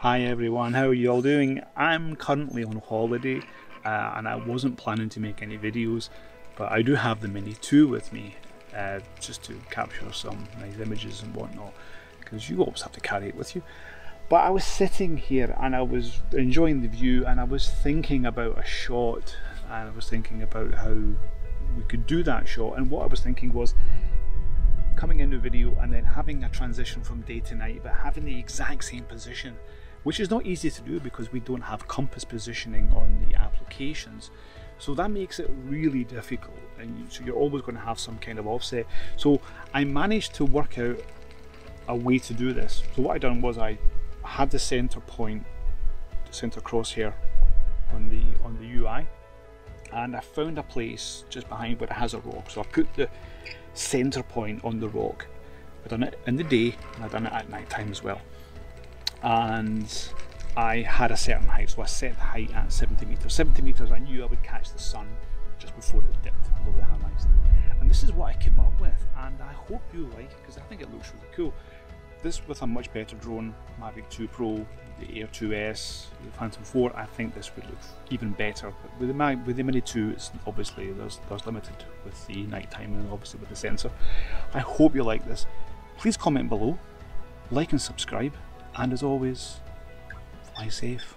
Hi everyone, how are you all doing? I'm currently on holiday and I wasn't planning to make any videos, but I do have the Mini 2 with me just to capture some nice images and whatnot, because you always have to carry it with you. But I was sitting here and I was enjoying the view and I was thinking about a shot, and I was thinking about how we could do that shot, and what I was thinking was coming into a video and then having a transition from day to night, but having the exact same position, which is not easy to do because we don't have compass positioning on the applications. So that makes it really difficult, and so you're always going to have some kind of offset. So I managed to work out a way to do this. So what I done was I had the center point, the center crosshair on the UI, and I found a place just behind where it has a rock. So I put the center point on the rock. I've done it in the day and I've done it at night time as well. And I had a certain height, so I set the height at 70 meters. 70 meters, I knew I would catch the sun just before it dipped below the horizon. And this is what I came up with, and I hope you like it because I think it looks really cool. This with a much better drone, Mavic 2 Pro, the Air 2S, the Phantom 4, I think this would look even better. But with the Mini 2, it's obviously there's limited with the night time and obviously with the sensor. I hope you like this. Please comment below, like and subscribe, and as always, fly safe.